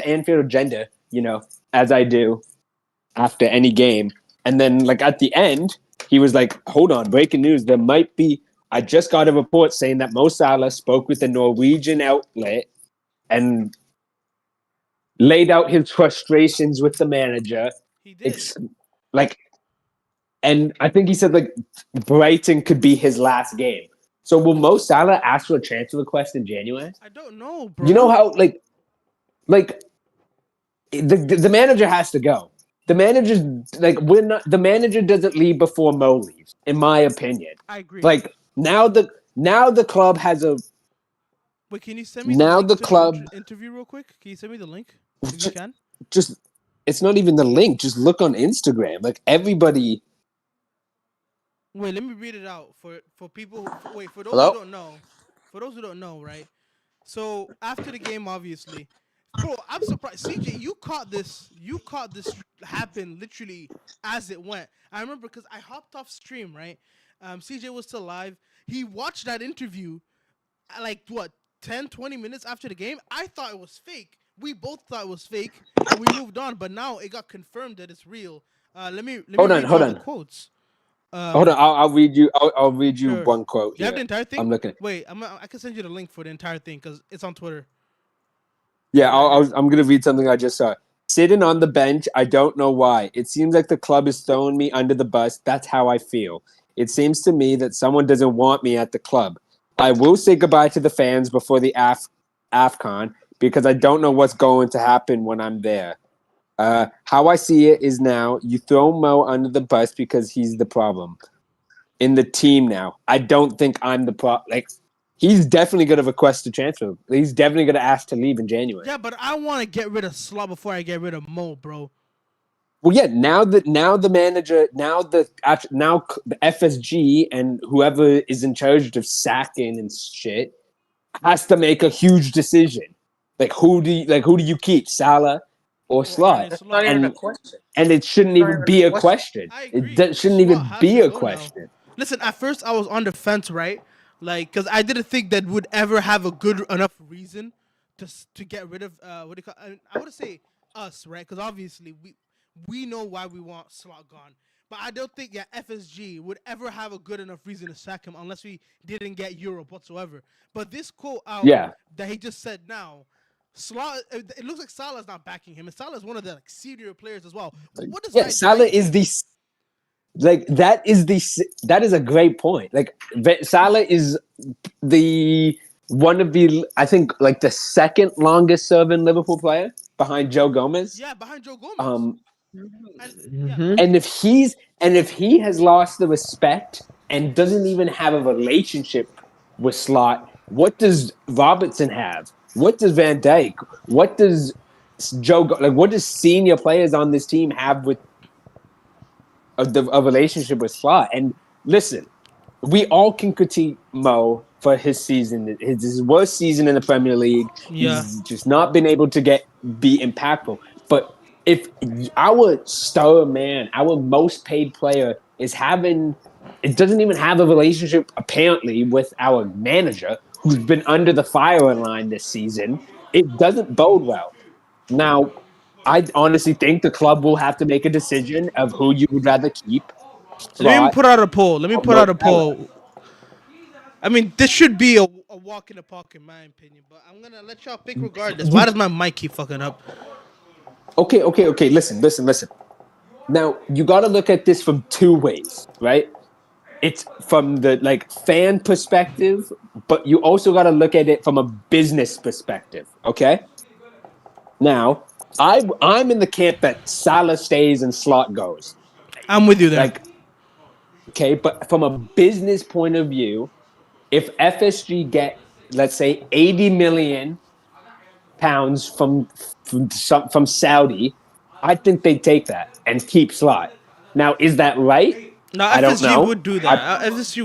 the Anfield agenda, as I do after any game. And then, like, at the end, he was like, hold on, breaking news. There might be, I just got a report saying that Mo Salah spoke with a Norwegian outlet and laid out his frustrations with the manager. He did. It's like, and I think he said, like, Brighton could be his last game. So will Mo Salah ask for a transfer request in January? I don't know, bro. You know how, like the manager has to go. The manager's like the manager doesn't leave before Mo leaves, in my opinion. I agree. Like now the club has a. Wait, can you send me now the the club interview real quick? Can you send me the link if you can? Just it's not even the link. Just look on Instagram. Like everybody. Wait, let me read it out for people. For those Hello? who don't know. For those who don't know, right? So after the game, obviously, bro, I'm surprised. CJ, you caught this happen literally as it went. I remember because I hopped off stream, right? CJ was still live. He watched that interview, like what, 10, 20 minutes after the game. I thought it was fake. We both thought it was fake, and we moved on. But now it got confirmed that it's real. Let me Hold read on. the quotes. Hold on, I'll read you. I'll read you Sure. one quote. You have the entire thing? I'm looking. Wait, I can send you the link for the entire thing because it's on Twitter. Yeah, I'm gonna read something I just saw. Sitting on the bench, I don't know why. It seems like the club is throwing me under the bus. That's how I feel. It seems to me that someone doesn't want me at the club. I will say goodbye to the fans before the AFCON because I don't know what's going to happen when I'm there. How I see it is now you throw Mo under the bus because he's the problem in the team now. I don't think I'm the problem. Like, he's definitely going to request a transfer. He's definitely going to ask to leave in January. Yeah, but I want to get rid of Slot before I get rid of Mo, bro. Well, yeah. Now the manager, now the FSG and whoever is in charge of sacking and shit has to make a huge decision. Like who do you keep, Salah or Slot? It's not even a question. And it shouldn't even be a question. I agree. It shouldn't even be a question. Now. Listen, at first I was on the fence, right? Like, because I didn't think that would ever have a good enough reason to get rid of what do you call? I would say us, right? Because obviously we know why we want Slot gone. But I don't think FSG would ever have a good enough reason to sack him unless we didn't get Europe whatsoever. But this quote out that he just said now, Salah, it looks like Salah's not backing him, and Salah is one of the senior players as well. What does Salah is the that is a great point. Like Salah is the one of the I think like the second longest serving Liverpool player behind Joe Gomez. Yeah, behind Joe Gomez. And if he has lost the respect and doesn't even have a relationship with Slot, what does Robertson have? What does Van Dijk? What does what does senior players on this team have with a relationship with Slot? And listen, we all can critique Mo for his season. His worst season in the Premier League. Yeah. He's just not been able to be impactful. But if our star man, our most paid player it doesn't even have a relationship apparently with our manager, who's been under the firing line this season, it doesn't bode well. Now, I honestly think the club will have to make a decision of who you would rather keep. Let me put out a poll. I mean, this should be a walk in the park in my opinion, but I'm going to let y'all pick regardless. Why does my mic keep fucking up? Okay. Listen. Now, you got to look at this from two ways, right? It's from the fan perspective, but you also got to look at it from a business perspective, okay? Now, I'm in the camp that Salah stays and Slot goes. I'm with you there. Okay, but from a business point of view, if FSG get, let's say, 80 million pounds from Saudi, I think they'd take that and keep Slot. Now, is that right? No, I don't know. FSG would do that. FSG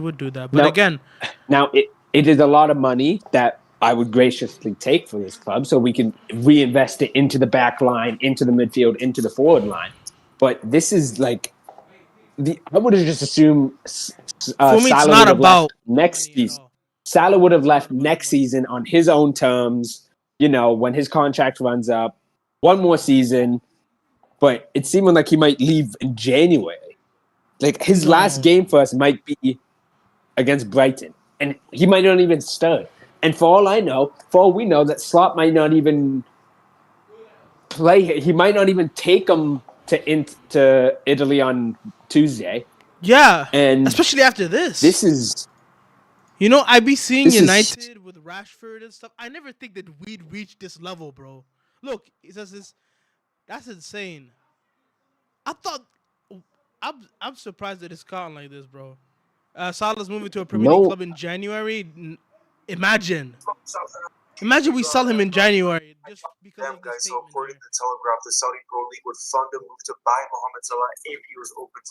would do that. But now, again... Now, it is a lot of money that I would graciously take for this club so we can reinvest it into the back line, into the midfield, into the forward line. But this is I would have just assumed for me, it's not about next season. Salah would have left next season on his own terms when his contract runs up, one more season, but it's seeming like he might leave in January. Like his last No. game for us might be against Brighton, and he might not even start. And for all we know, that Slot might not even play. He might not even take him to Italy on Tuesday. Yeah, And especially after this. this is I be seeing this is United with Rashford and stuff. I never think that we'd reach this level, bro. Look, he says this. That's insane. I thought. I'm surprised that it's gone like this, bro. Salah's moving to a Premier League no. club in January. Imagine. Imagine we sell him in January just because of this So statement. according to the Telegraph, the Saudi Pro League would fund a move to buy Mohamed Salah if he was open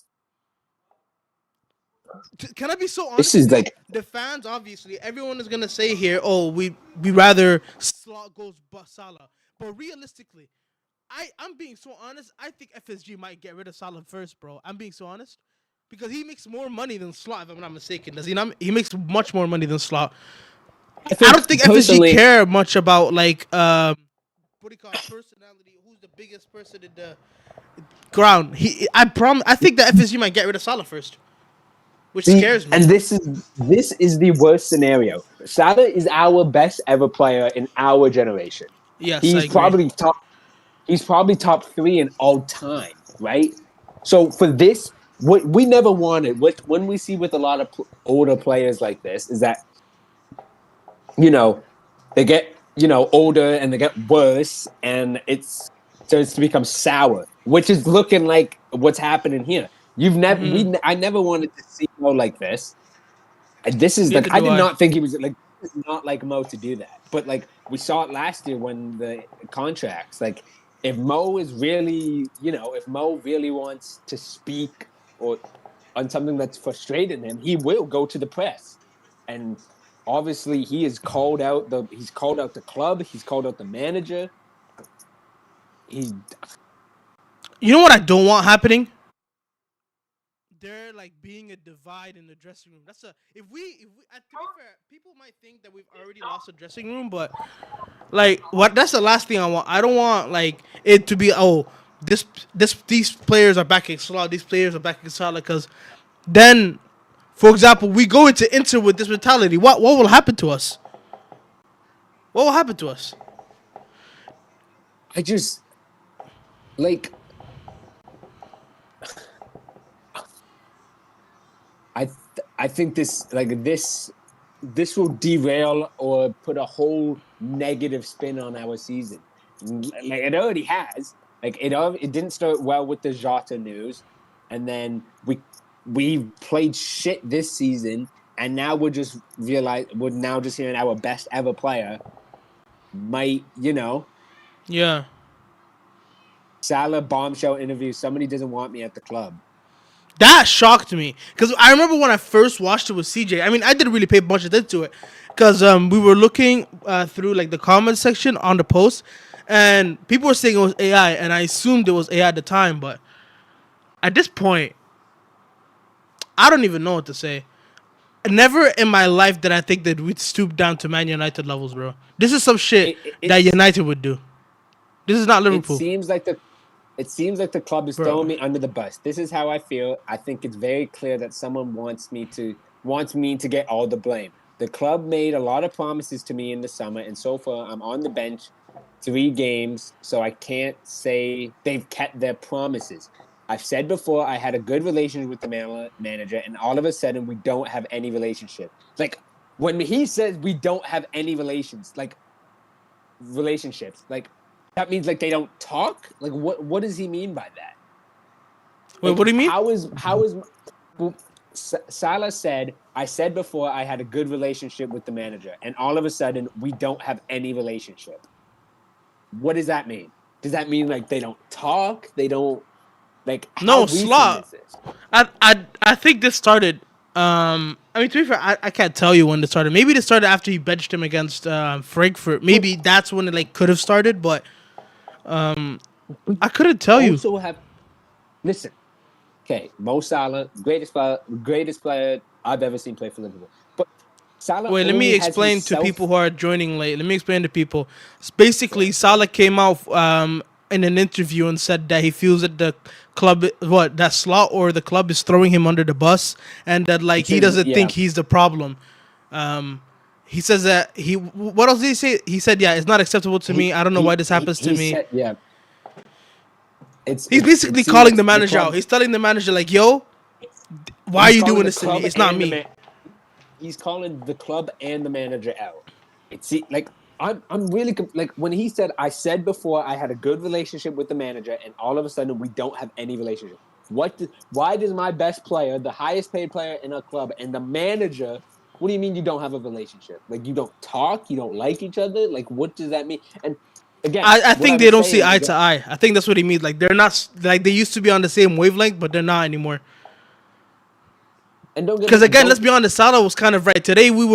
to. Can I be so honest? This is like The fans, obviously, everyone is gonna say here, "Oh, we rather Slot goes Salah," but realistically, I'm being so honest. I think FSG might get rid of Salah first, bro. I'm being so honest because he makes more money than Slot. If I'm not mistaken, does he not? He makes much more money than Slot. I don't think FSG care much about like what do you call it, personality. Who's the biggest person in the ground? I think that FSG might get rid of Salah first, which scares me. And this is the worst scenario. Salah is our best ever player in our generation. Yes, I He's agree. probably top 3 in all time, right? So for this, what we never wanted, when we see with a lot of older players like this, is that they get older and they get worse, and it starts to become sour, which is looking like what's happening here. I never wanted to see Mo like this. And this is Neither like I do did I. not think he was like this is not like Mo to do that. But like we saw it last year when the contracts, like if Mo is really, if Mo really wants to speak or on something that's frustrating him, he will go to the press. And obviously he's called out the club, he's called out the manager. You know what I don't want happening? There like being a divide in the dressing room. That's a if we to be fair, people might think that we've already lost the dressing room, but like that's the last thing I want. I don't want like it to be these players are backing Salah, these players are backing Salah, because then, for example, we go into Inter with this mentality. What will happen to us? What will happen to us? I just like I think this will derail or put a whole negative spin on our season. Like it already has. Like it didn't start well with the Jota news, and then we played shit this season, and now we're now just hearing our best ever player might Yeah. Salah bombshell interview. Somebody doesn't want me at the club. That shocked me because I remember when I first watched it with CJ. I mean, I didn't really pay much attention to it because we were looking through like the comment section on the post, and people were saying it was AI, and I assumed it was AI at the time. But at this point, I don't even know what to say. Never in my life did I think that we'd stoop down to Man United levels, bro. This is some shit that United would do. This is not Liverpool. It seems like the club is throwing me under the bus. This is how I feel. I think it's very clear that someone wants me to get all the blame. The club made a lot of promises to me in the summer, and so far I'm on the bench 3 games, so I can't say they've kept their promises. I've said before I had a good relationship with the manager, and all of a sudden we don't have any relationship. Like when he says we don't have any relationships, like that means like they don't talk. Like what does he mean by that? Wait, Like, what do you mean? how is Salah said, I said before I had a good relationship with the manager, and all of a sudden we don't have any relationship. What does that mean? Does that mean like they don't talk? They don't like how No, recent Slot. is this? I think this started. I mean, to be fair, I can't tell you when this started. Maybe this started after he benched him against Frankfurt. Maybe that's when it like could have started, but I couldn't tell you. Listen. Okay, Mo Salah, greatest player I've ever seen play for Liverpool. But Salah Wait, let only me has explain to himself. people who are joining late. Let me explain to people. Basically, Salah came out in an interview and said that he feels that the club, that Slot or the club is throwing him under the bus, and that like It he says, doesn't yeah, think he's the problem. He says that he. What else did he say? He said, "Yeah, it's not acceptable to me. I don't know why this happens to he me." said, yeah. He's It basically seems calling like the the manager out. club. He's telling the manager like, "Yo, why are He's you calling doing the this to me? club It's not and the me." man. He's calling the club and the manager out. It's like I'm really like when he said I said before I had a good relationship with the manager and all of a sudden we don't have any relationship. Why does my best player, the highest paid player in our club, and the manager? What do you mean you don't have a relationship? Like you don't talk, you don't like each other? Like what does that mean? And again, I what I think they was don't see saying eye is to that eye. I think that's what he means. Like they're not like they used to be on the same wavelength, but they're not anymore. and don't get Because me again, let's don't be honest, Salah was kind of right. Today we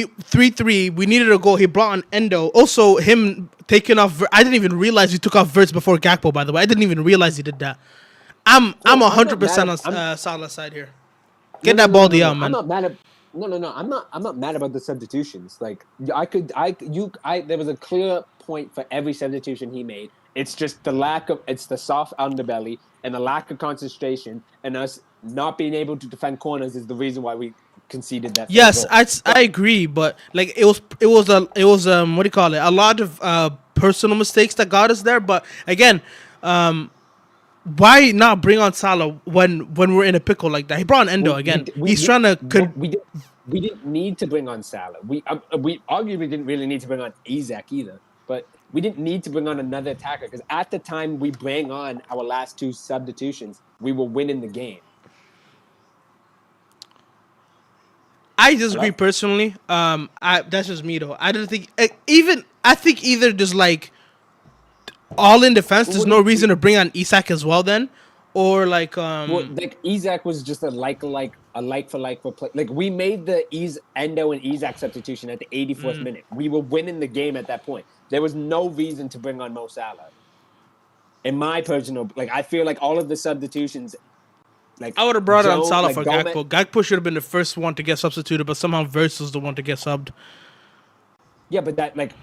3-3. We needed a goal. He brought on Endo. Also, him taking off. I didn't even realize he took off Verts before Gakpo. By the way, I didn't even realize he did that. I'm no, I'm not mad 100% at on I'm Salah's side here. no Get no that no no no baldy no. out, I'm man. not mad at no. I'm not mad about the substitutions. Like I there was a clear point for every substitution he made. It's just it's the soft underbelly and the lack of concentration and us not being able to defend corners is the reason why we conceded that third Yes, goal. I But agree, but like it was what do you call it? A lot of personal mistakes that got us there. But again, why not bring on Salah when we're in a pickle like that? He brought on Endo again. He's trying to. we didn't need to bring on Salah. We arguably didn't really need to bring on Isaac either. But we didn't need to bring on another attacker because at the time we bring on our last two substitutions, we were winning the game. I disagree Hello? personally. That's just me though. I don't think even I think either just like all in defense. Well, There's what do no you, reason to bring on Isak as well then, or like well, like Isaac was just a like for like for play. Like we made the Endo and Isaac substitution at the 84th minute. We were winning the game at that point. There was no reason to bring on Mo Salah. In my personal, like I feel like all of the substitutions, like I would have brought on Joe, Salah like for Gomez, Gakpo. Gakpo should have been the first one to get substituted, but somehow Versus was the one to get subbed. yeah, but that like,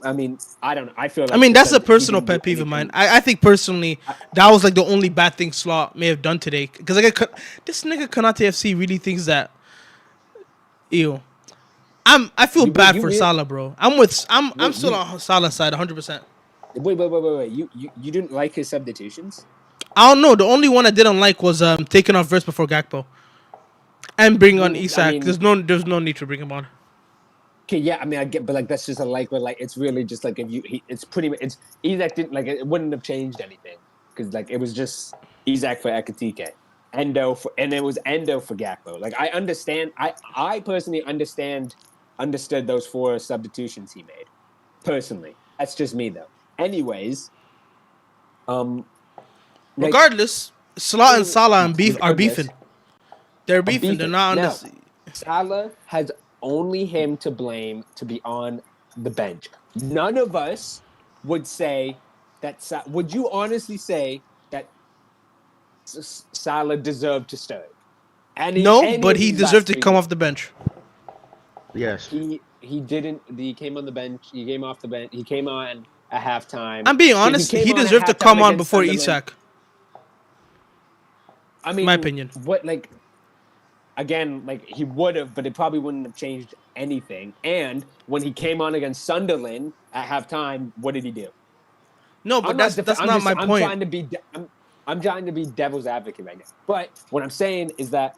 I mean, I don't know. I feel I like mean, that's a he personal didn't do pet peeve of mine. anything. I think personally, that was like the only bad thing Slot may have done today. Because like this nigga Konate FC really thinks that. Ew. I feel bad You for really Salah, bro. I'm wait still you on Salah's side 100%. wait. You didn't like his substitutions? I don't know. The only one I didn't like was taking off Verse before Gakpo and bring on Well, I Isak. mean, There's no need to bring him on. okay, yeah. I mean, I get, but like that's just a like, but like it's really just like if it's pretty much it's Isaac didn't like it wouldn't have changed anything because like it was just Isaac for Ekatike, and it was Endo for Gakpo. Like I understand, I personally understood those four substitutions he made. Personally, that's just me though. Anyways, um, like Regardless, Salah and Salah and beef are beefing. regardless, They're I'm beefing. They're beefing not on now. this. Salah has only him to blame to be on the bench. None of us would say that. Would you honestly say that Salah deserved to start? No, Any but of he these deserved last to three come games? off the bench. Yes. He didn't. He came on the bench. He came off the bench. He came on at halftime. I'm being He honest. came He on at deserved to halftime come on against before Sunderland. Isak. I My mean, opinion. what like again, like he would have, but it probably wouldn't have changed anything. And when he came on against Sunderland at halftime, what did he do? No, but I'm not. that's I'm not just. my point. I'm trying to be devil's advocate right now. But what I'm saying is that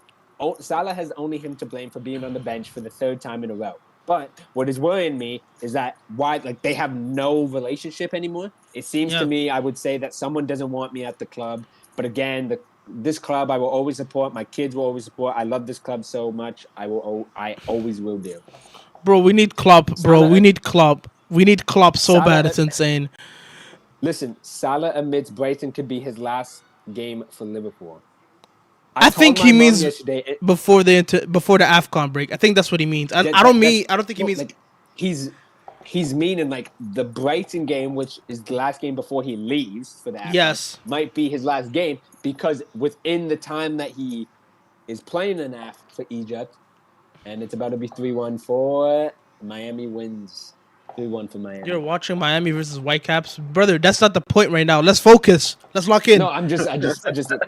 Salah has only him to blame for being on the bench for the third time in a row. But what is worrying me is that why like they have no relationship anymore. It seems to Yeah, me I would say that someone doesn't want me at the club. But again, this club I will always support. My kids will always support. I love this club so much. I always will do. bro. We need Klopp, bro. We Salah need Klopp. We need Klopp so bad. Salah It's insane. Listen, Salah admits Brighton could be his last game for Liverpool. I I told think he my mom means yesterday. before the Afcon break. I think that's what he means. I don't That's mean. I don't think he no, means. like he's meaning like the Brighton game, which is the last game before he leaves for the Afcon, Yes. might be his last game because within the time that he is playing an Af for Egypt, And it's about to be 3-1 for Miami wins. 3-1 for Miami. You're watching Miami versus Whitecaps, brother. That's not the point right now. Let's focus. Let's lock in. No, I just.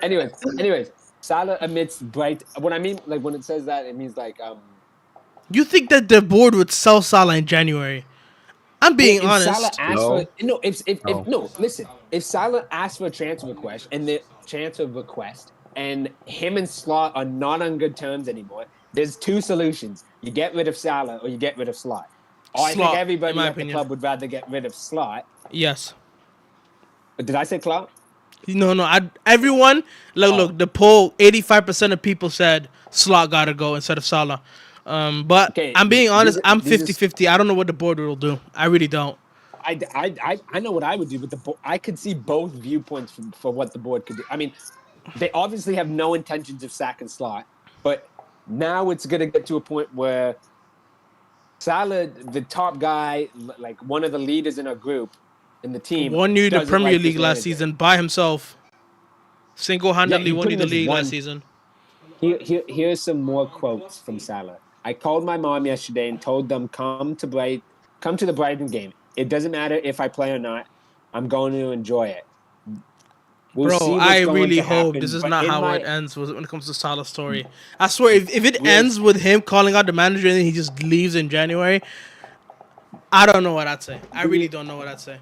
Anyways. Salah amidst bright. What I mean, like when it says that, it means like You think that the board would sell Salah in January? I'm being if Salah honest. asks No. for no, if No. no, listen, if Salah asks for a transfer request and him and Slot are not on good terms anymore, there's two solutions: you get rid of Salah or you get rid of Slot. I think Slot, in everybody my at the opinion. club would rather get rid of Slot. Yes. But did I say Clout? No. Everyone, Oh. look. The poll, 85% of people said Slot gotta go instead of Salah. But Okay, I'm being honest. I'm these are- 50-50. I don't know what the board will do. I really don't. I know what I would do, but I could see both viewpoints for what the board could do. I mean, they obviously have no intentions of sacking Slot, but now it's going to get to a point where Salah, the top guy, like one of the leaders in our group, in the team, Won you the doesn't Premier like this League last manager. season by himself. Single-handedly he won you pretty the much league won. last season. Here's some more quotes from Salah. I called my mom yesterday and told them come to the Brighton game. It doesn't matter if I play or not. I'm going to enjoy it. We'll see Bro, what's I going really to hope happen, this is but not in how my- it ends when it comes to Salah's story. I swear, if it We'll- ends with him calling out the manager and then he just leaves in January, I don't know what I'd say. I really don't know what I'd say.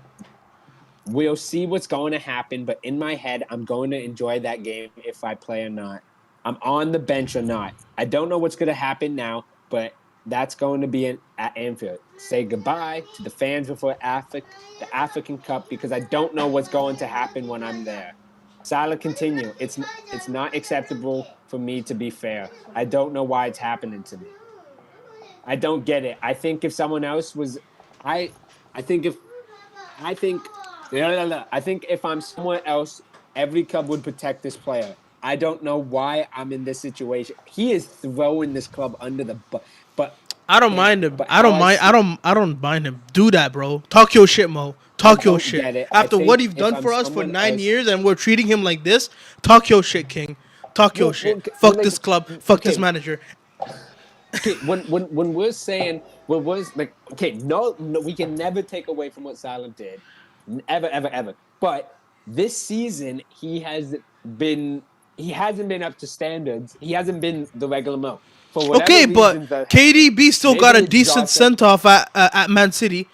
We'll see what's going to happen, but in my head, I'm going to enjoy that game if I play or not. I'm on the bench or not. I don't know what's going to happen now, but that's going to be at Anfield. Say goodbye to the fans before the African Cup because I don't know what's going to happen when I'm there. Salah continue. It's not acceptable for me to be fair. I don't know why it's happening to me. I don't get it. I think if someone else was, I think if I think if I'm somewhere else, every club would protect this player. I don't know why I'm in this situation. He is throwing this club under the bus. But I don't mind him. but I don't how mind. see- I don't mind him. Do that, bro. Talk your shit, Mo. Talk your don't shit. get it. I After what think he's if done I'm for us for someone 9 else- years and we're treating him like this, talk your shit, King. Talk your Well, shit. well, Fuck like- this club. Fuck this okay. manager. Okay, when we're saying like okay, no, we can never take away from what Salah did, ever. But this season he hasn't been up to standards. He hasn't been the regular Mo. For whatever Okay, reasons but KDB still got a maybe it's decent Jota. sent off at Man City.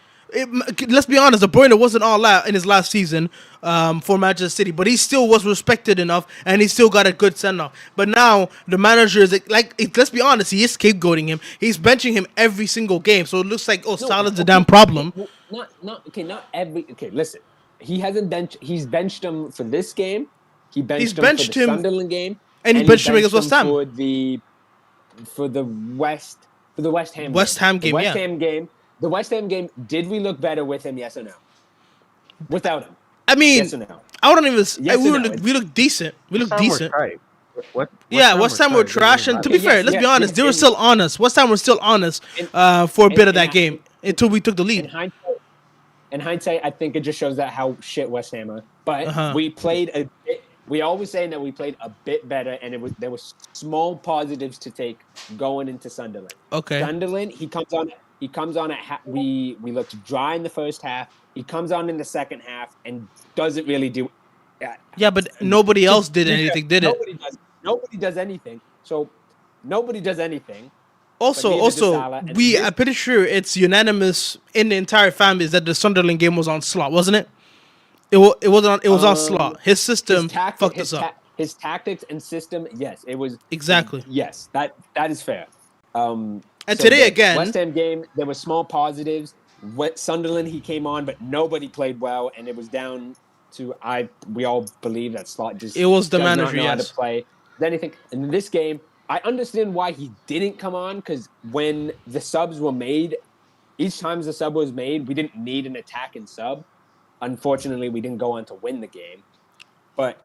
Let's be honest, De Bruyne wasn't all out in his last season for Manchester City, but he still was respected enough, and he still got a good send off. But now the manager is let's be honest, he is scapegoating him. He's benching him every single game, so it looks like Salah's a damn problem. Not every. Okay, listen. He hasn't benched. He's benched him for this game. He He's benched him for benched the him, Sunderland game, and he benched him against West Ham. for the West Ham West Ham The game, West yeah. Ham game. The West Ham game. Did we look better with him? Yes or no? Without him. I mean, Yes or no? I wouldn't even. Yes or no? We look decent. We look West Ham were decent. tight. West Ham were trash, and to be Okay, fair, yes, let's be yes, honest, yes, they were and- still honest. West Ham were still honest for a bit of that game until we took the In lead. hindsight, I think it just shows that how shit West Ham are. But Uh-huh. we played a bit. We always saying that we played a bit better, and there was small positives to take going into Sunderland. Okay. Sunderland, he comes on at we looked dry in the first half. He comes on in the second half and doesn't really do. Yeah, but nobody else did anything, did it? Nobody does anything. So nobody does anything. Also, neither does Salah, and this- I'm pretty sure it's unanimous in the entire fan base that the Sunderland game was on Slot, wasn't it? It was on Slot. His system fucked us up. His tactics and system, yes, it was Exactly. Yes, that is fair. And today the again- West Ham game, there were small positives. Sunderland, he came on, but nobody played well, and it was down to we all believe that Slot just It was the does not manager, know how yes. to play anything. In this game, I understand why he didn't come on because when the subs were made, each time the sub was made, we didn't need an attacking sub. Unfortunately, we didn't go on to win the game. But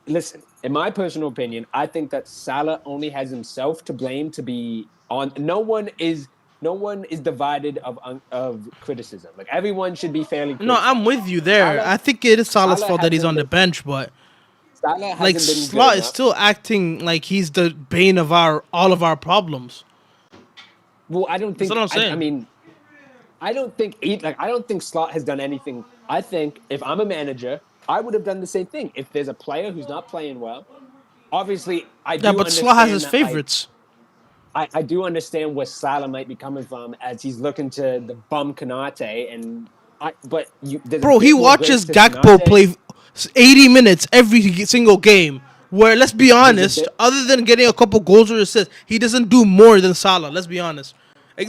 listen, in my personal opinion, I think that Salah only has himself to blame to be on. No one is divided of criticism. Like everyone should be fairly critical. No, I'm with you there. Salah- I think it is Salah's Salah fault that he's hasn't on the been- bench, but Salah Like hasn't been good Slot is enough. still acting like he's the bane of all of our problems. Well, I don't That's what think. I'm I saying. mean, I don't think I don't think Slot has done anything. I think if I'm a manager, I would have done the same thing. If there's a player who's not playing well, obviously I Yeah, do but Slot has understand his that. Like favorites. I do understand where Salah might be coming from as he's looking to the bum Kanate, and there's a Bro, he bit more grace watches to Gakpo Kanate. play 80 minutes every single game. Where, let's be There's a honest, bit. other than getting a couple goals or assists, he doesn't do more than Salah. Let's be honest.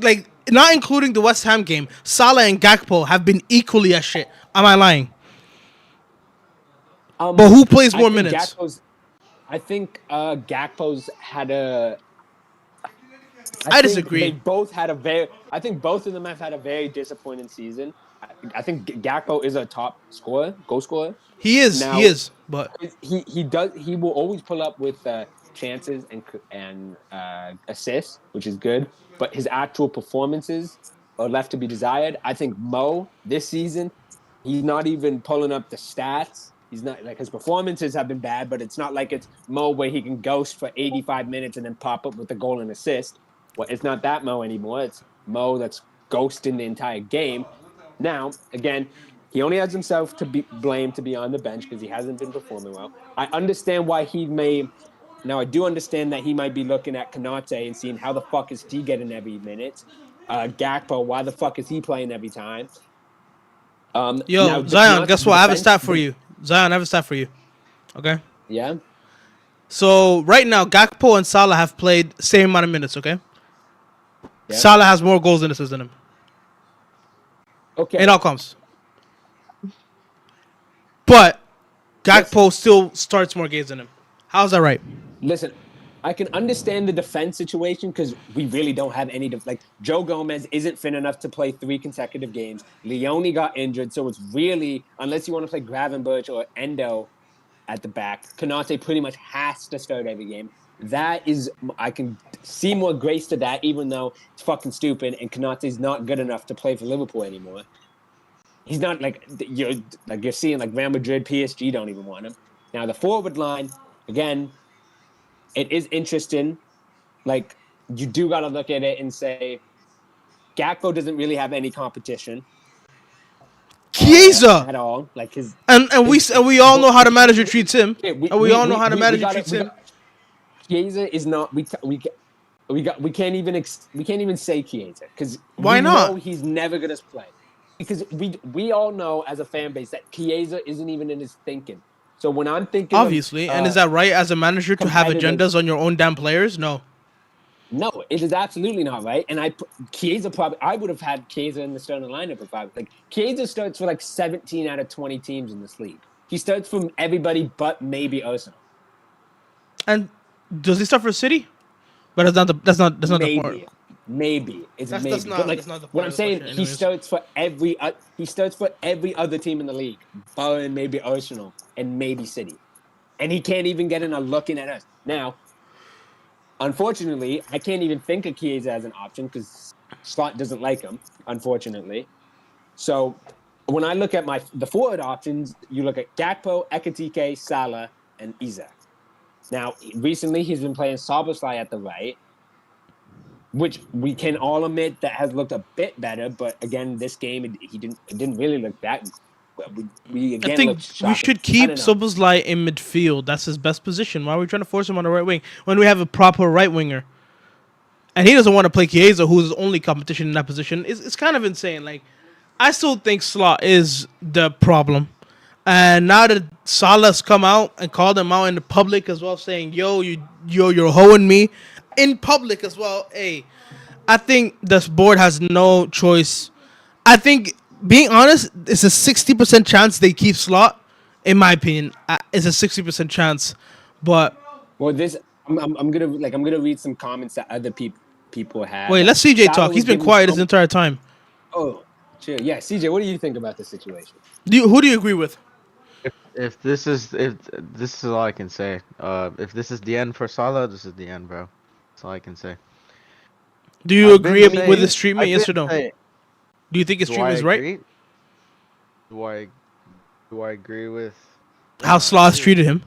Like not including the West Ham game, Salah and Gakpo have been equally as shit. Am I lying? But who plays I more think minutes? Gakpo's. I think Gakpo's had a. I I think they disagree. both had a very. I think both of them have had a very disappointing season. I think Gakpo is a top scorer, goal scorer. He Now is. But he will always pull up with chances and assists, which is good. But his actual performances are left to be desired. I think Mo this season, he's not even pulling up the stats. He's not like his performances have been bad, but it's not like it's Mo where he can ghost for 85 minutes and then pop up with a goal and assist. Well, it's not that Mo anymore. It's Mo that's ghosting the entire game. Now, again, he only has himself to be blamed to be on the bench because he hasn't been performing well. I understand why he may. Now, I do understand that he might be looking at Kanate and seeing how the fuck is he getting every minute. Gakpo, why the fuck is he playing every time? Now, yo, the Zion, Kanate, guess the what? I have a defense, stat for you. Zion, I have a stat for you. Okay. yeah, So right now, Gakpo and Salah have played same amount of minutes. Okay. yeah, Salah has more goals and assists than him in okay. all comps. But Listen, Gakpo still starts more games than him. How's that right? listen. I can understand the defense situation because we really don't have any. Like Joe Gomez isn't fit enough to play 3 consecutive games. Leone got injured, so it's really unless you want to play Gravenberch or Endo at the back, Konate pretty much has to start every game. That is, I can see more grace to that, even though it's fucking stupid and Konate's not good enough to play for Liverpool anymore. He's not you're seeing like Real Madrid, PSG don't even want him. Now the forward line, again, it is interesting. Like you do got to look at it and say Gakpo doesn't really have any competition Chiesa, at all. Like his and we all know how the manager treats him, okay, and we all know how the manager treats we got him. Chiesa is not we can't even say Chiesa because Why we know not? he's never gonna play because we all know as a fan base that Chiesa isn't even in his thinking. So when I'm thinking of Obviously, and is that right as a manager to have competitors, agendas on your own damn players? No. no, it is absolutely not right. And Chiesa probably I would have had Chiesa in the starting lineup if I was like Chiesa starts for like 17 out of 20 teams in this league. He starts from everybody but maybe Arsenal. And does he start for City? But that's not the point. Maybe it's That's maybe, but not that's like not the what point I'm of the saying, question, anyways. he starts for every other team in the league, barring maybe Arsenal and maybe City, and he can't even get in a looking at us now. Unfortunately, I can't even think of Chiesa as an option because Slot doesn't like him. Unfortunately, so when I look at the forward options, you look at Gakpo, Ekitike, Salah, and Isak. Now, recently he's been playing Szoboszlai at the right, which we can all admit that has looked a bit better. But again, this game it didn't really look that. We I again think looked we shocking. should I keep don't know. Soboslai in midfield. That's his best position. Why are we trying to force him on the right wing when we have a proper right winger? And he doesn't want to play Chiesa, who's his only competition in that position. It's kind of insane. Like, I still think Slot is the problem. And now that Salah's come out and called him out in the public as well, saying, you're hoeing me in public as well. Hey, I think this board has no choice. I think, being honest, it's a 60% chance they keep Slot. In my opinion, it's a 60% chance. But Well, I'm gonna read some comments that other people wait, had. let CJ Salah talk. He's was been given quiet this so. entire time. Oh, sure. Yeah, CJ, what do you think about the situation? Who do you agree with? If this is all I can say. If this is the end for Salah, this is the end, bro. That's all I can say. Do you I've been agree with You this saying, treatment? I've been Yes or no? saying, Do you think his do I treatment is right? agree? Do I do I agree with How what Sloss treatment? treated him?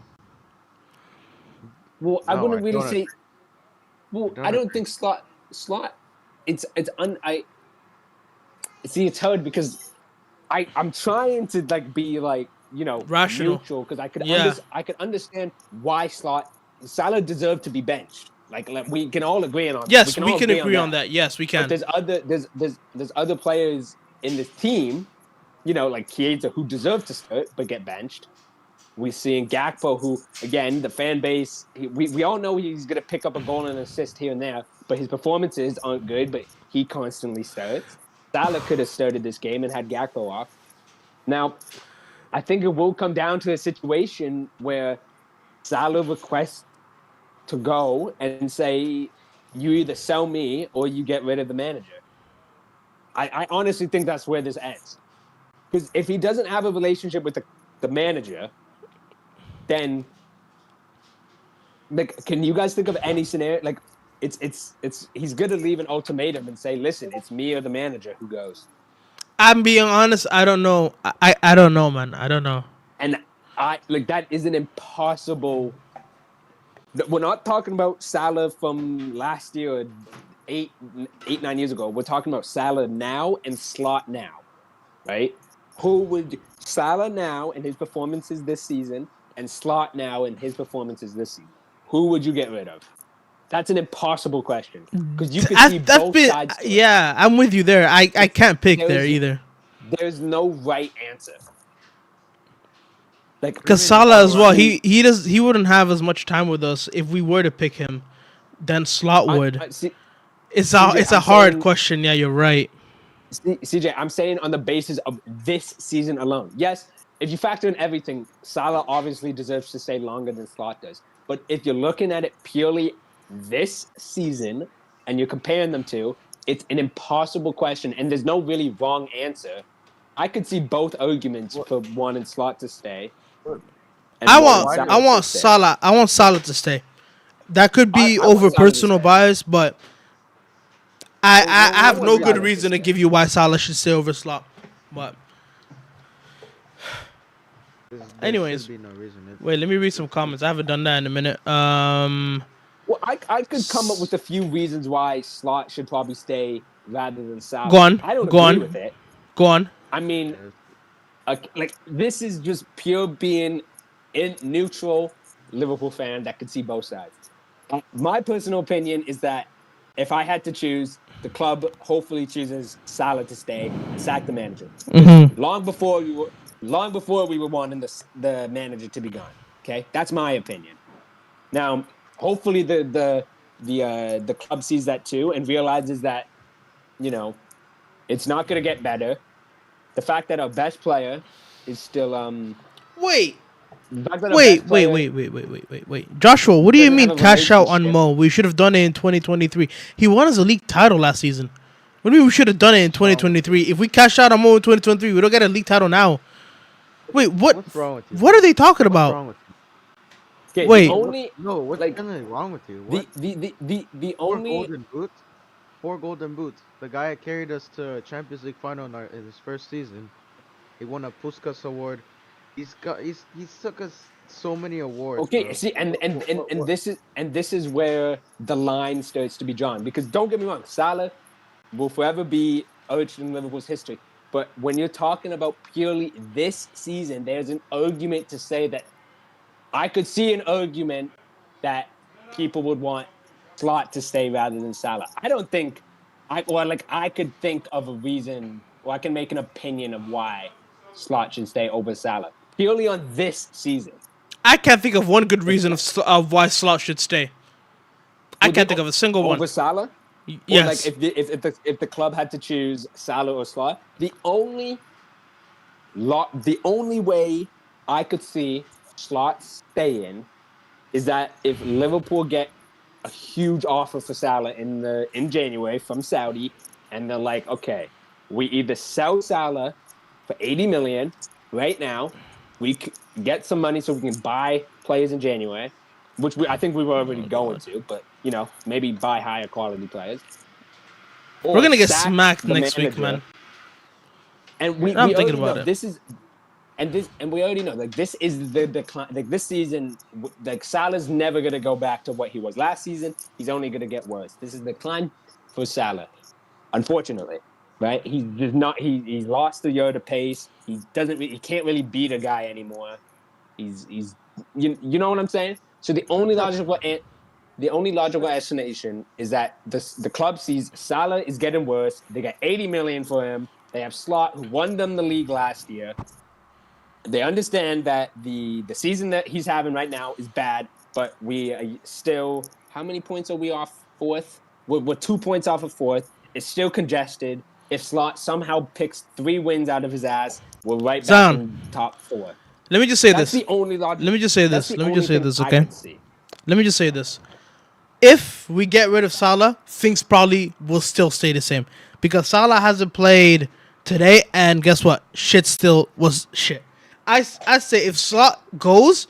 Well, I No, wouldn't I really don't. say. Well, Don't I don't agree. think slot. I see. It's hard because I'm trying to like be like Rational. neutral because Yeah. I could understand why Salah deserved to be benched. Like we can all agree on we Yes, can we all can agree on agree on that. that. Yes, we But can. there's other players in this team, like Chiesa who deserve to start but get benched. We're seeing Gakpo, who again the fan base we all know he's gonna pick up a goal and an assist here and there, but his performances aren't good. But he constantly starts. Salah could have started this game and had Gakpo off. Now, I think it will come down to a situation where Salah requests to go and say, you either sell me or you get rid of the manager. I honestly think that's where this ends. Because if he doesn't have a relationship with the manager, then like, can you guys think of any scenario? Like, it's he's gonna leave an ultimatum and say, listen, it's me or the manager who goes. I'm being honest. I don't know. I don't know, man. I don't know. And I like that is an impossible. We're not talking about Salah from last year, 9 years ago. We're talking about Salah now and Slot now, right? Who would Salah now and his performances this season and Slot now and his performances this season? Who would you get rid of? That's an impossible question because you could see That's both been. sides to it. Yeah, I'm with you there. I can't pick there There's either. there's no right answer. Like Because Really, there's Salah no as well, right. he wouldn't have as much time with us if we were to pick him, than Slot would. see, It's CJ, a I'm hard saying question. Yeah, you're right. CJ, I'm saying on the basis of this season alone. Yes, if you factor in everything, Salah obviously deserves to stay longer than Slot does. But if you're looking at it purely this season and you're comparing them to, it's an impossible question, and there's no really wrong answer. I could see both arguments What? for wanting Slot to stay What? and wanting Why I do? Salah to want stay. Salah. I want Salah to stay. That could be I want over Salah to personal stay. bias, but I I have want no good Salah to reason to stay. give you why Salah should stay over Slot. But There should anyways, be no reason. wait, let me read some comments. I haven't done that in a minute. Well, I could come up with a few reasons why Slot should probably stay rather than Go Salah. on, I don't go agree with on, it. go on. I mean, Yes. like this is just pure being in neutral Liverpool fan that could see both sides. My personal opinion is that if I had to choose, the club hopefully chooses Salah to stay and sack the manager because long before we were wanting the manager to be gone. Okay, that's my opinion. Now, hopefully the club sees that too and realizes that you know it's not going to get better. The fact that our best player is still Wait, the fact that our wait, best wait, player wait, wait, wait, wait, wait, wait. Joshua, what do you doesn't have mean a cash out on relationship. Mo? We should have done it in 2023. He won us a league title last season. What do you mean we should have done it in What's wrong with 2023? If we cash out on Mo in 2023, we don't get a league title now. Wait, what? What's wrong with you, What are bro? they talking What's about? wrong with you? Okay, the Wait, only No, what's like generally wrong with you? What? the Four only golden boots? Four golden boots. The guy that carried us to Champions League final in his first season. He won a Puskas award. He's took us so many awards, okay. bro. See, and this is where the line starts to be drawn because don't get me wrong, Salah will forever be urged in Liverpool's history. But when you're talking about purely this season, there's an argument to say that I could see an argument that people would want Slot to stay rather than Salah. I don't think I could think of a reason or I can make an opinion of why Slot should stay over Salah. Purely on this season. I can't think of one good It's reason of why Slot should stay. I would they can't think of a single one. over Salah? Or like Yes. if the club had to choose Salah or Slot, the only way I could see Slot staying is that if Liverpool get a huge offer for Salah in January from Saudi, and they're like, okay, we either sell Salah for 80 million right now, we get some money so we can buy players in January, which I think we were Oh already my going god. to, but maybe buy higher quality players, We're or gonna get sack smacked the next week, manager. man. And I'm we thinking already about know it. and we already know, like, this is the decline. Like, this season, like, Salah's never gonna go back to what he was last season. He's only gonna get worse. This is the decline for Salah, unfortunately. Right? He's just not. He's lost the Yoda pace. He doesn't. He can't really beat a guy anymore. He's you know what I'm saying? So the only logical explanation is that the club sees Salah is getting worse. They got 80 million for him. They have Slot, who won them the league last year. They understand that the season that he's having right now is bad, but we are still, how many points are we off fourth? We're 2 points off of fourth. It's still congested. If Slot somehow picks 3 wins out of his ass, we're right back in top 4. Let me just say That's this. the only logic. Let me just say That's this. the Let me only just say thing this, I okay? can see. Let me just say this. If we get rid of Salah, things probably will still stay the same. Because Salah hasn't played today, and guess what? Shit still was shit. I say if Salah goes,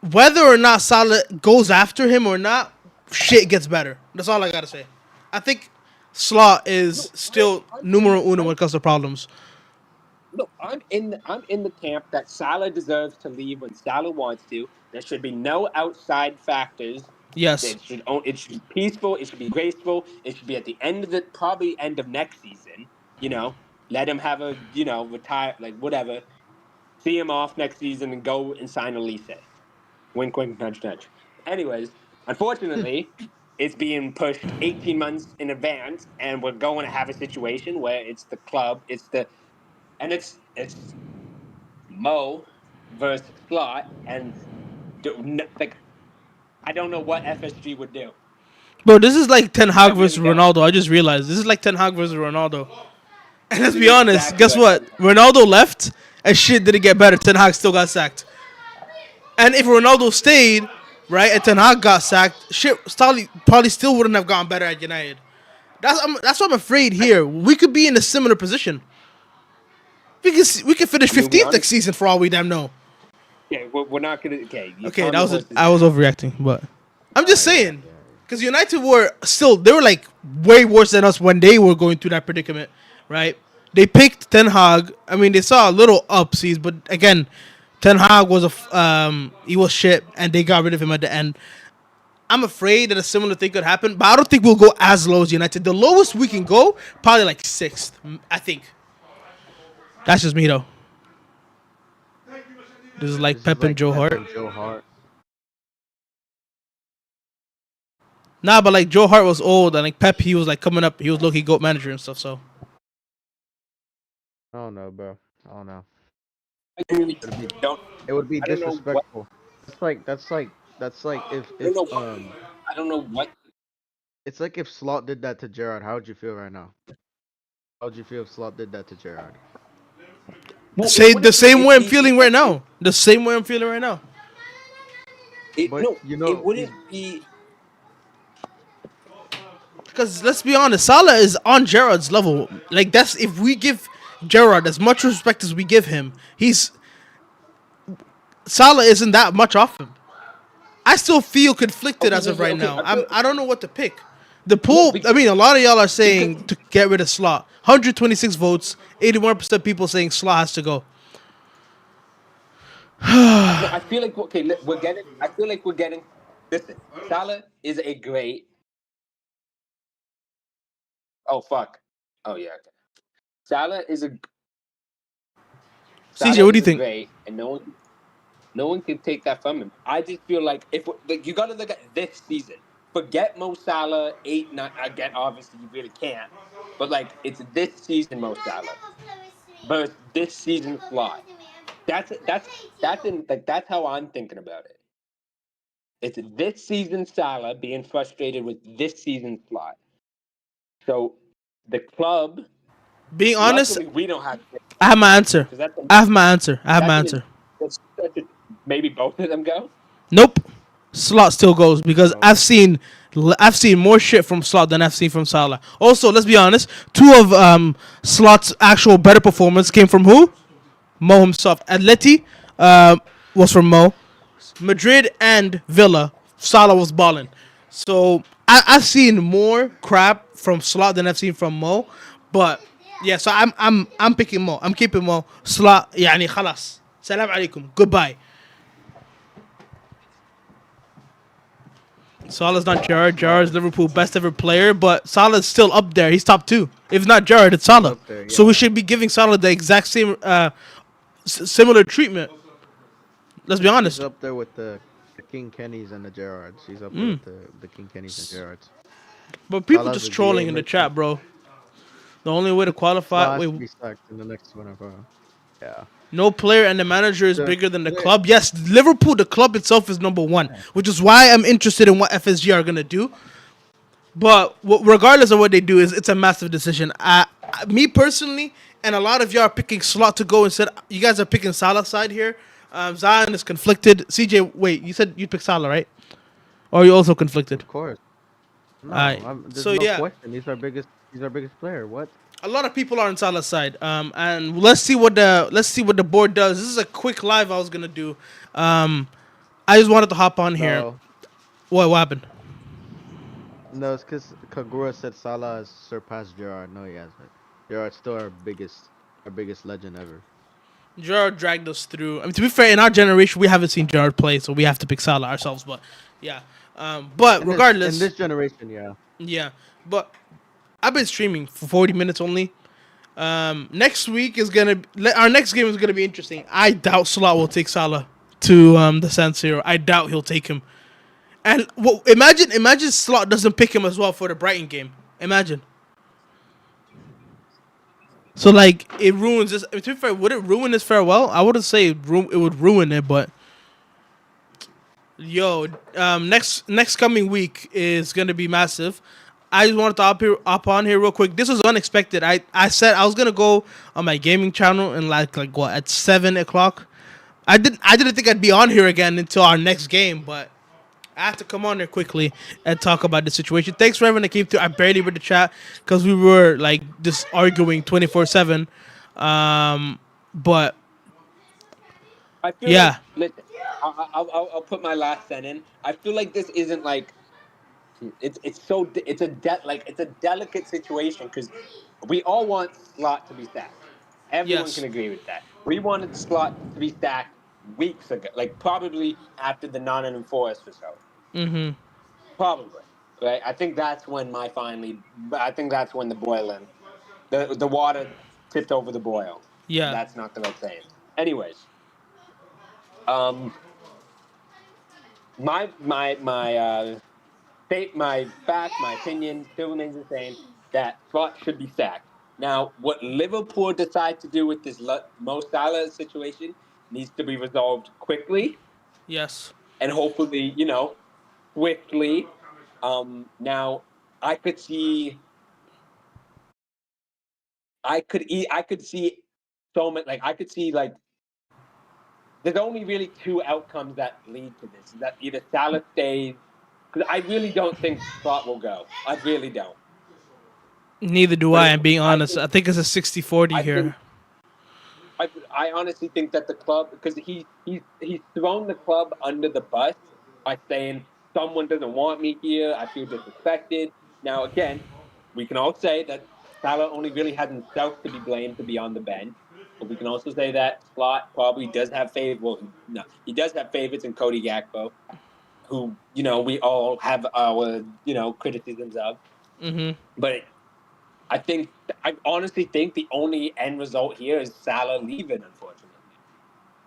whether or not Salah goes after him or not, shit gets better. That's all I gotta say. I think Salah is still numero uno when it comes to problems. Look, I'm in the camp that Salah deserves to leave when Salah wants to. There should be no outside factors. Yes. It should be peaceful. It should be graceful. It should be at the end of probably end of next season. You know, let him have a retire, like, whatever. See him off next season and go and sign a lease. Wink, wink, nudge, nudge. Anyways, unfortunately, it's being pushed 18 months in advance, and we're going to have a situation where it's the club, it's Mo versus Slot, and like, I don't know what FSG would do. Bro, this is like Ten I Hag really versus don't. Ronaldo. I just realized this is like Ten Hag versus Ronaldo. And let's This be is honest. exactly Guess what? Ronaldo left, and shit didn't get better. Ten Hag still got sacked. And if Ronaldo stayed, right, and Ten Hag got sacked, shit probably still wouldn't have gotten better at United. That's what I'm afraid here. We could be in a similar position. We could finish I mean, we 15th are. next season for all we damn know. Okay, we're not gonna. Okay, you Okay, calm that your was horses I was down. overreacting, but I'm just saying because United they were like way worse than us when they were going through that predicament, right? They picked Ten Hag. I mean, they saw a little upseas, but again, Ten Hag was he was shit, and they got rid of him at the end. I'm afraid that a similar thing could happen, but I don't think we'll go as low as United. The lowest we can go, probably like 6th, I think. That's just me though. This is like Pep and Joe Hart. Joe Hart. Nah, but like Joe Hart was old, and like Pep, he was like coming up. He was low-key GOAT manager and stuff. So I don't know, bro. I don't know. I really It'd be, don't. it would be I don't know what. disrespectful. That's like I don't if know what. I don't know what. it's like if Slot did that to Gerrard. How would you feel right now? How would you feel if Slot did that to Gerrard? Well, say it the wouldn't same be. way I'm feeling right now. The same way I'm feeling right now. But No, you it know, wouldn't be. Because let's be honest, Salah is on Gerrard's level. Like that's if we give Gerrard as much respect as we give him, Salah isn't that much off him. I still feel conflicted as of right now. I don't know what to pick. The poll. I mean, a lot of y'all are saying to get rid of Slot. 126 votes. 81% people saying Slot has to go. No, I feel like we're getting. I feel like we're getting. Listen, Salah is a great. Oh fuck. Oh yeah. Okay. Salah is a. CJ, what do you think? Great, and no one can take that from him. I just feel like you got to look at this season. Forget Mo Salah 8, 9. Again, obviously you really can't. But like it's this season Mo Salah versus this season Slot. That's how I'm thinking about it. It's this season Salah being frustrated with this season Slot. So the club. Being honest, Luckily, we don't have. I have my answer. I have my answer. Maybe both of them go. Nope. Slot still goes because no. I've seen more shit from Slot than I've seen from Salah. Also, let's be honest, 2 of Slot's actual better performance came from who? Mo himself. Atleti was from Mo. Madrid and Villa, Salah was balling. So I've seen more crap from Slot than I've seen from Mo, but Yeah, so I'm picking Mo. I'm keeping Mo. Salah, يعني خلاص. Salam alaikum. Goodbye. Salah's not Gerrard. Smart. Gerrard's Liverpool best ever player, but Salah's still up there. He's top two. If not Gerrard, it's He's Salah. up there. So we Yeah. should be giving Salah the exact same, similar treatment. Let's be He's honest. up there with the King Kennys and the Gerrards. He's up there with the King Kennys and Gerrards. But people Salah's just a trolling GA in the merchant. chat, bro. The only way to qualify, Salah has to wait, be sacked in the next one, bro. Yeah. no player and the manager is The bigger than the player. club. Yes, Liverpool, the club itself is number one, which is why I'm interested in what FSG are gonna do. But regardless of what they do, is it's a massive decision. Me personally, and a lot of y'all are picking Slot to go instead. You guys are picking Salah side here. Zion is conflicted. CJ, wait, you said you picked Salah, right? Or are you also conflicted? Of course. No, Alright. there's So no yeah, question. He's our biggest player. What? a lot of people are on Salah's side. And let's see what the board does. This is a quick live I was gonna do. I just wanted to hop on here. No, What happened? no, it's because Kagura said Salah has surpassed Gerrard. No, he hasn't. Gerrard's still our biggest legend ever. Gerard dragged us through. I mean, to be fair, in our generation, we haven't seen Gerard play, so we have to pick Salah ourselves. But yeah, but In regardless, this generation, yeah. yeah. But I've been streaming for 40 minutes only. Next week is our next game is gonna be interesting. I doubt Salah will take Salah to the San Siro. I doubt he'll take him. And well, imagine Slot doesn't pick him as well for the Brighton game. Imagine. So like it ruins this. To be fair, would it ruin his farewell? I wouldn't say it would ruin it, but yo, next coming week is gonna be massive. I just wanted to up on here real quick. This was unexpected. I said I was gonna go on my gaming channel and like what at 7 o'clock. I didn't think I'd be on here again until our next game, but I have to come on there quickly and talk about the situation. Thanks for everyone that came through. I barely read the chat because we were like just arguing 24/7. But I feel like, yeah, listen, I'll put my last cent in. I feel like this isn't like it's a delicate situation because we all want Slot to be sacked. Everyone can yes, agree with that. We wanted Slot to be sacked weeks ago, like probably after the Nottingham Forest or so. mm-hmm, Probably, right? I think that's when I think that's when the boiling, the water tipped over the boil. yeah. That's not the right saying. Anyways, um, my opinion still remains the same. That Slot should be sacked. Now, what Liverpool decide to do with this Mo Salah situation needs to be resolved quickly Yes. and hopefully, swiftly. Now, I could see, I could see so much. Like, I could see like there's only really two outcomes that lead to this. That either Salah stays, because I really don't think Slot will go. I really don't. Neither do But I. if I'm being I honest. think I think it's a 60-40 I here. think I honestly think that the club, because he's thrown the club under the bus by saying someone doesn't want me here. I feel disrespected. Now again, we can all say that Salah only really has himself to be blamed to be on the bench, but we can also say that Slot probably does have favorites. Well, no, he does have favorites in Cody Gakpo, who we all have our criticisms of. Mm-hmm. But I honestly think the only end result here is Salah leaving. Unfortunately,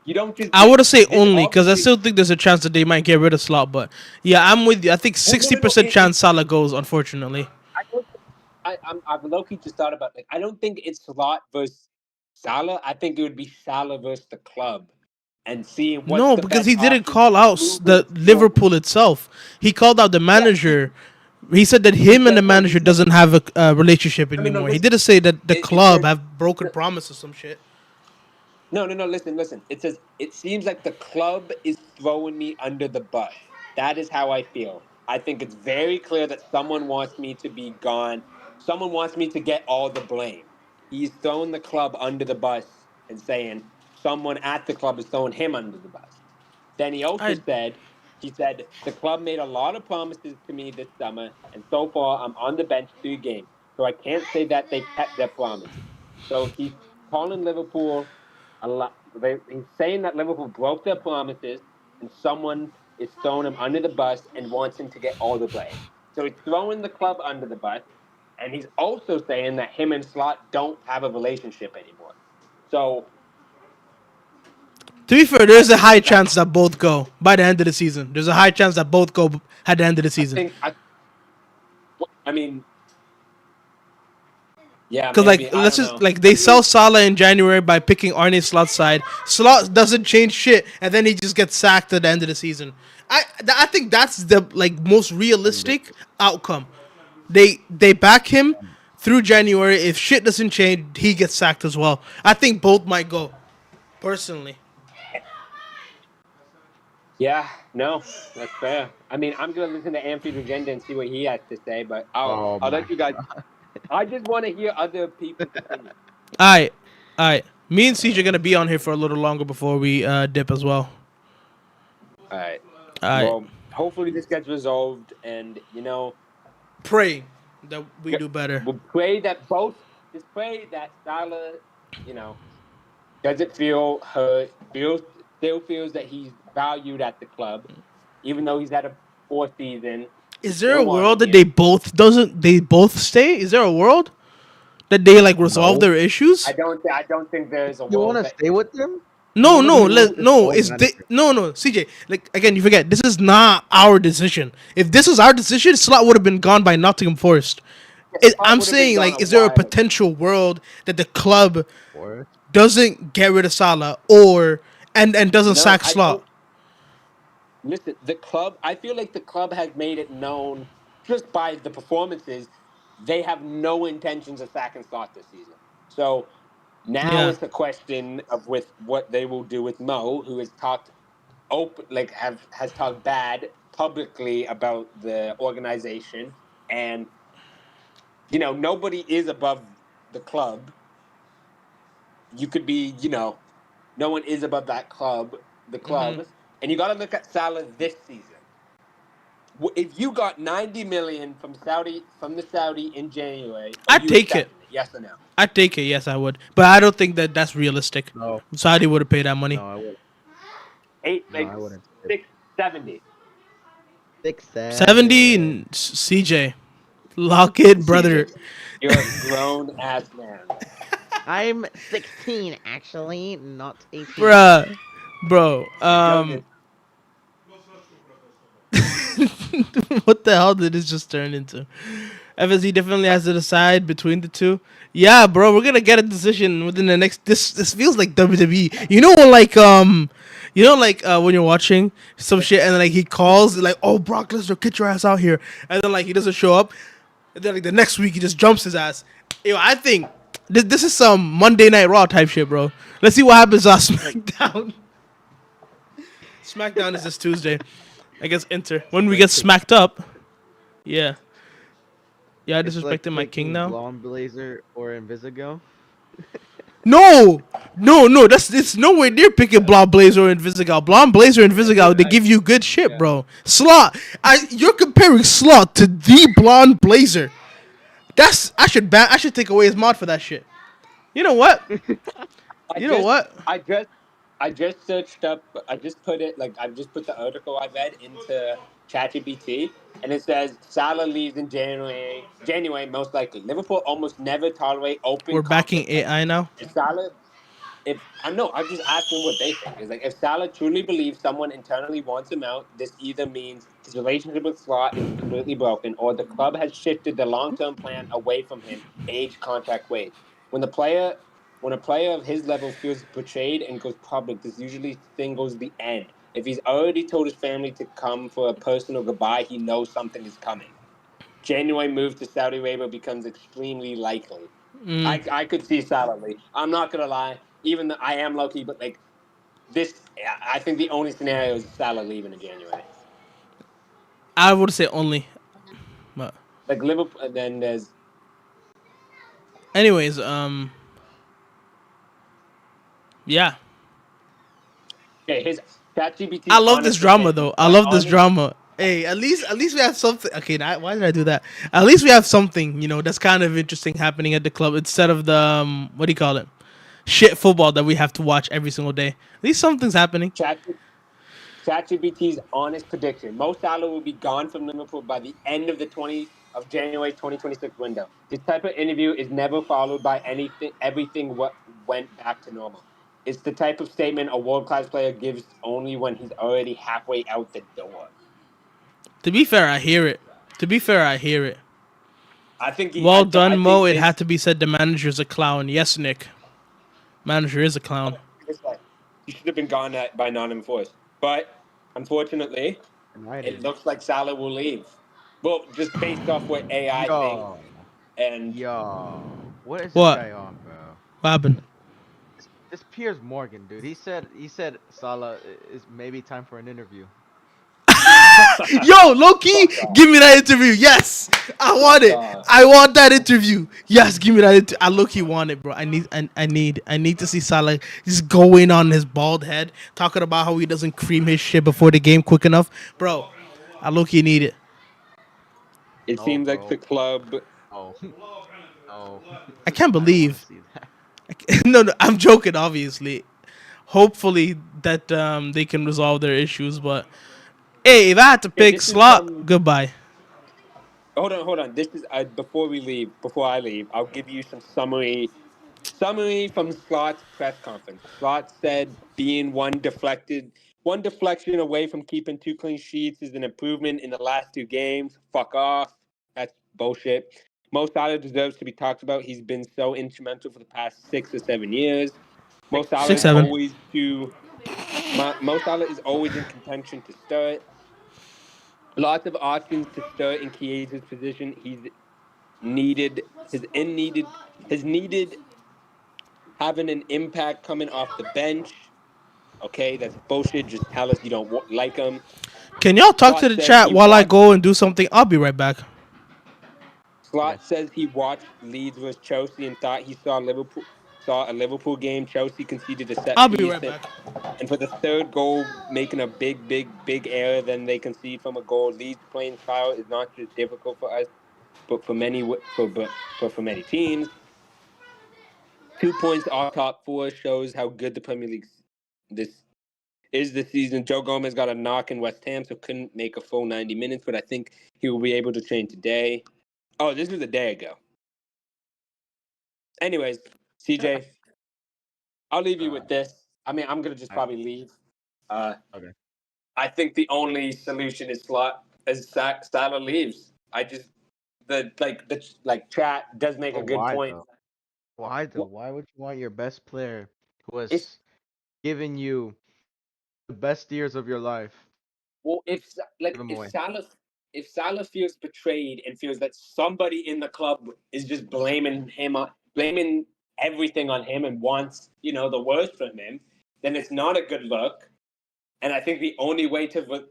you don't just I get would say this. only because I Obviously, still think there's a chance that they might get rid of Slot. But yeah, I'm with you. I think well, no, no, no. 60% chance Salah goes. Unfortunately, I don't. I've low key just thought about I don't think it's Slot versus Salah. I think it would be Salah versus the club, and seeing what's no, the because best he didn't option call out moving the forward. Liverpool itself. He called out the Yeah, manager. He said that he him and the said no. He manager said doesn't have a relationship no, no, no. anymore. He Listen, didn't say that the it club says have broken promises, some shit. no, no, no. Listen, listen. It says it seems like the club is throwing me under the bus. That is how I feel. I think it's very clear that someone wants me to be gone. Someone wants me to get all the blame. He's throwing the club under the bus and saying someone at the club is throwing him under the bus. Then I he said, the club made a lot of promises to me this summer, and so far I'm on the bench 3 games. So I can't say that they kept their promises. So he's calling Liverpool a lot. He's saying that Liverpool broke their promises, and someone is throwing him under the bus and wants him to get all the blame. So he's throwing the club under the bus, and he's also saying that him and Slot don't have a relationship anymore. So To be fair, I there's a think high that chance that both go by the end of the season. There's a high chance that both go at the end of the I season. think I mean yeah, Cause maybe like I let's don't just know. like I they sell mean Salah in January by picking Arne Slot's side. Slot doesn't change shit, and then he just gets sacked at the end of the season. I think that's the like most And realistic outcome. They back him through January. If shit doesn't change, he gets sacked as well. I think both might go. Personally, yeah, no, that's fair. I mean, I'm gonna listen to Anfield Agenda and see what he has to say, but oh I'll my let you guys. god. I just want to hear other people's opinions. all right. Me and CJ are gonna be on here for a little longer before we dip as well. All right. All right. Well, hopefully this gets resolved, and Pray that we do better. we'll pray that both. Just pray that Salah, you know, doesn't feel hurt, still feels that he's valued at the club, even though he's had a poor season. We Is there a still want world him that here. they both stay? Is there a world that they like resolve No. their issues? I don't think there's a You world wanna that. stay with them? You No, wanna no, stay with this no. old Is they manager? no CJ? Like again, you forget this is not our decision. If this was our decision, Slot would have been gone by Nottingham Forest. Slot I'm would have been saying gone like, a is there a while ago. potential world that the club Or doesn't get rid of Salah or and doesn't No, sack I Slot? don't. Listen, the club. I feel like the club has made it known just by the performances they have no intentions of sacking Slot this season. So now Yeah. it's a question of with what they will do with Mo, who has talked open, like have has talked bad publicly about the organization, and nobody is above the club. You could be, no one is above that club, the Hmm. club, and you got to look at Salah this season. If you got 90 million from the Saudi in January, are I'd you take it. accepting it? Yes or no? I'd take it. Yes, I would. But I don't think that that's realistic. no, Saudi would have paid that money. no, I wouldn't. Eight, No, like I wouldn't. 670. 70 6-7. and CJ. Lock it, brother. CJ, you're a grown ass man. I'm 16 actually, not 18. Bruh. Bro. Jonas, What the hell did this just turn into? FSD definitely has to decide between the two. Yeah, bro, we're gonna get a decision within the next. This feels like WWE. When you're watching some shit and like he calls like, "Oh, Brock Lesnar, get your ass out here," and then like he doesn't show up, and then like the next week he just jumps his ass. Yo, I think this is some Monday Night Raw type shit, bro. Let's see what happens on SmackDown. SmackDown is this Tuesday. I guess enter when we get Break it. smacked up. Yeah. Yeah, I It's like disrespected my king picking now. Blonde Blazer or Invisigo. No, no, it's nowhere near picking Blonde Blazer and Invisigal. Blonde Blazer and Invisigal, they give you good shit, bro. Slot, you're comparing Slot to the Blonde Blazer. I should take away his mod for that shit. You know what? I You know just, what? I just, I just searched up. I just put it like I just put the article I read into ChatGPT, and it says Salah leaves in January. January most likely. Liverpool almost never tolerate open We're backing confrontation. AI now. If Salah, if I know, I'm just asking what they think. It's like if Salah truly believes someone internally wants him out, this either means his relationship with Slot is completely broken, or the club has shifted the long-term plan away from him. Age, contract, wage. When the player when a player of his level feels betrayed and goes public, this usually signals the end. If he's already told his family to come for a personal goodbye, he knows something is coming. January move to Saudi Arabia becomes extremely likely. I could see Salah leave. I'm not gonna lie, even though I am low key, but like this, I think the only scenario is Salah leaving in January. I would say only. But Like Liverpool, and then there's anyways, yeah. okay. His ChatGPT I love this honestly drama said though. I love this drama. Hey, at least we have something. Okay, why did I do that? At least we have something, that's kind of interesting happening at the club instead of the what do you call it? Shit football that we have to watch every single day. At least something's happening. ChatGPT's honest prediction: Mo Salah will be gone from Liverpool by the end of the 20 of January 2026 window. This type of interview is never followed by anything. Everything what went back to normal. It's the type of statement a world class player gives only when he's already halfway out the door. To be fair, I hear it. To be fair, I hear it. I think he. Well done, I Mo. think It had this. to be said. The manager's a clown. Yes, Nick. Manager is a clown. He should have been gone by Nottingham Forest, but unfortunately, it United. looks like Salah will leave. Well, just based off what AI thinks, Yo, and what is this What? guy on, bro? What happened? This Piers Morgan, dude. He said Salah is maybe time for an interview. Yo, low key, fuck off, give me that interview. Yes, I want fuck it. off. I want that interview. Yes, give me that. I low key want it, bro. I need to see Salah just going on his bald head, talking about how he doesn't cream his shit before the game quick enough, bro. I low key need it. It No, seems like bro. the club. No, no. I can't I don't want to believe. see that. No, no, I'm joking. Obviously, hopefully that they can resolve their issues. But hey, if I had to Okay, pick this is slot, from. goodbye. Hold on. This is before we leave. Before I leave, I'll give you some summary from Slot's press conference. Slot said being one deflection away from keeping 2 clean sheets is an improvement in the last 2 games. Fuck off. That's bullshit. Mo Salah deserves to be talked about. He's been so instrumental for the past 6 or 7 years. Mo Salah Six, is 7. always to Mo Salah is always in contention to start. Lots of options to start in Chiesa's position. He's needed has needed having an impact coming off the bench. Okay, that's bullshit. Just tell us you don't like him. Can y'all talk to Slot the says chat he while I watched. go and do something? I'll be right back. Okay. Slot says he watched Leeds versus Chelsea and thought he saw a Liverpool game. Chelsea conceded a set I'll be piece, right back. and for the third goal, making a big error, then they concede from a goal. Leeds playing style is not just difficult for us, but for many teams. 2 points off top four shows how good the Premier League this is this season. Joe Gomez got a knock in West Ham, so couldn't make a full 90 minutes, but I think he will be able to train today. Oh, this was a day ago. Anyways, CJ, I'll leave you Uh, with this. I mean, I'm gonna just I, probably leave. Uh, okay. I think the only solution is Salah leaves. I just the chat does make But a good why point. though? Why though? Well, Why would you want your best player who it's has given you the best years of your life Well, give him if away? Salah feels betrayed and feels that somebody in the club is just blaming blaming everything on him and wants the worst from him, then it's not a good look. And I think the only way to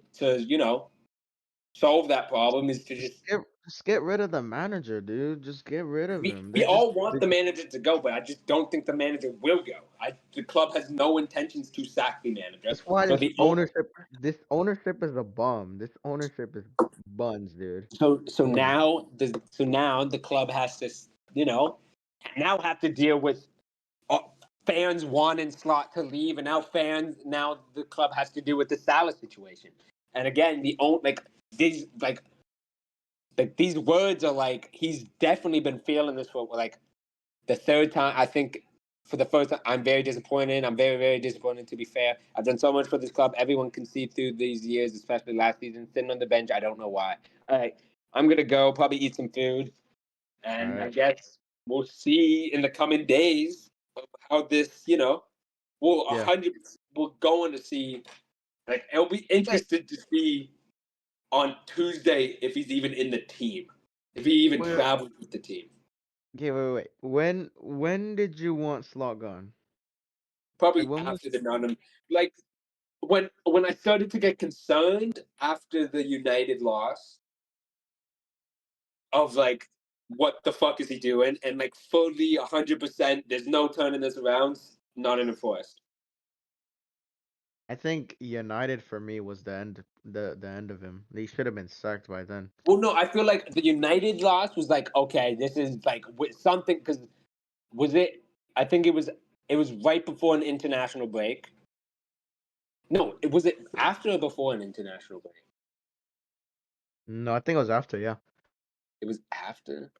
solve that problem is to Just get rid of the manager, dude. Just get rid of him. we all want the manager to go, but I just don't think the manager will go. The club has no intentions to sack the manager. that's why So this ownership is a bum. This ownership is buns, dude. so Buns. now the club has to you know now have to deal with fans wanting Slot to leave, and now the club has to deal with the Salah situation. And again, these these words are like he's definitely been feeling this for like the third time. I think for the first time, I'm very disappointed. I'm very disappointed. To be fair, I've done so much for this club. Everyone can see through these years, especially last season, sitting on the bench. I don't know why. All right, I'm gonna go probably eat some food, All and I right. guess we'll see in the coming days how this, we'll Yeah. 100 we're going to see. Like it'll be Wait, interested to see on Tuesday if he's even in the team, if he even wait, travels with the team. okay, wait. When did you want Slot gone? Like Probably when was after the Nottingham, like when I started to get concerned after the United loss of like what the fuck is he doing, and like fully 100%, there's no turning this around. Not in the forest. I think United for me was the end of him. He should have been sacked by then. Well, no, I feel like the United loss was like, okay, this is like something because was it? I think it was right before an international break. No, was it after or before an international break? No, I think it was after. Yeah. It was after.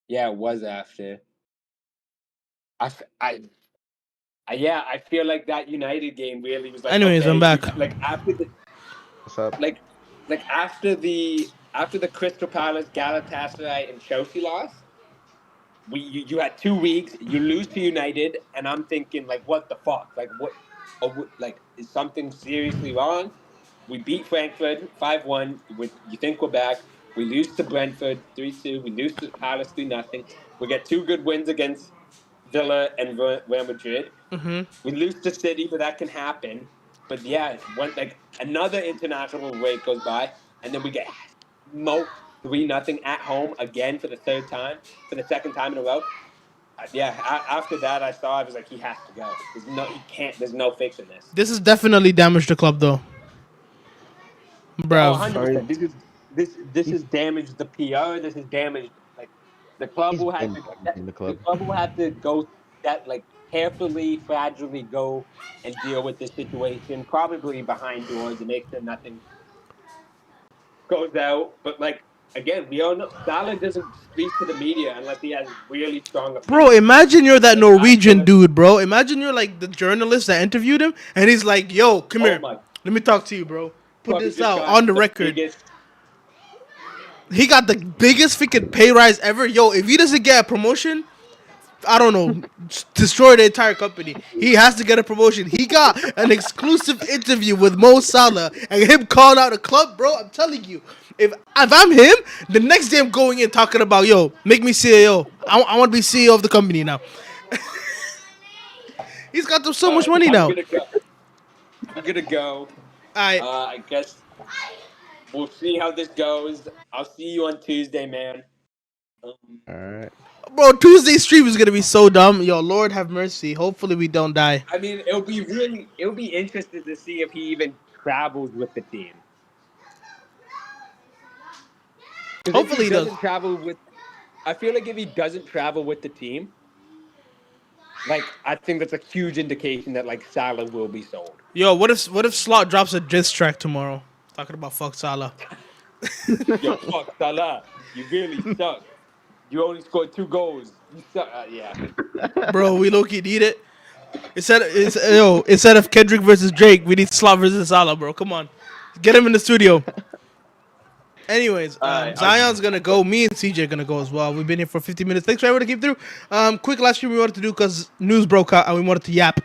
Yeah, it was after. I, f- yeah, I feel like that United game really was like, Anyways, I'm okay, back. like after the What's up? like after the Crystal Palace, Galatasaray, and Chelsea loss, you had 2 weeks. You lose to United, and I'm thinking like, what the fuck? Like what? Like is something seriously wrong? We beat Frankfurt 5-1. You think we're back? We lose to Brentford 3-2. We lose to Palace 3-0. We get two good wins against Villa and Real Madrid. Mm-hmm. We lose to City, but that can happen. But yeah, when like another international break goes by, and then we get smoked 3-0 at home again for the second time in a row. Yeah, after that, I was like, he has to go. There's no fixing this. This has definitely damaged the club, though, Yeah, oh, bruv. 100%. This He's has damaged the PR. This has damaged like the club he's will have been to damaging the the club. club will have to go that like carefully, fragilely go and deal with this situation, probably behind doors to make sure nothing goes out. But like again, we all know Salah doesn't speak to the media unless he has really strong Bro, opinions. imagine you're that Like I feel Norwegian like, dude, bro. Imagine you're like the journalist that interviewed him, and he's like, "Yo, come oh here, my, let me talk to you, bro. Put fuck, he this just out got on the the record. biggest. He got the biggest freaking pay rise ever. Yo, if he doesn't get a promotion, I don't know, destroy the entire company. He has to get a promotion. He got an exclusive interview with Mo Salah and him calling out the club, bro. I'm telling you, if I'm him, the next day I'm going in talking about, yo, make me CEO. I want to be CEO of the company now. He's got so much money I'm now. gonna go. I'm gonna go. I, I guess we'll see how this goes. I'll see you on Tuesday, man. Um, All right. bro, Tuesday stream is gonna be so dumb. Yo, Lord have mercy. Hopefully we don't die. I mean, it'll be interesting to see if he even travels with the team. Because if he Hopefully he does. doesn't travel with, I feel like if he doesn't travel with the team, like I think that's a huge indication that like Salah will be sold. Yo, what if Slot drops a diss track tomorrow? Talking about fuck Salah. Yo, fuck Salah, you really suck. You only scored 2 goals. You suck. Yeah. Bro, we low key need it. Instead of Kendrick versus Drake, we need Slot versus Salah, bro. Come on, get him in the studio. Anyways, All right. Zion's gonna go. Me and CJ gonna go as well. We've been here for 50 minutes. Thanks for everyone to keep through. Quick last stream we wanted to do because news broke out and we wanted to yap.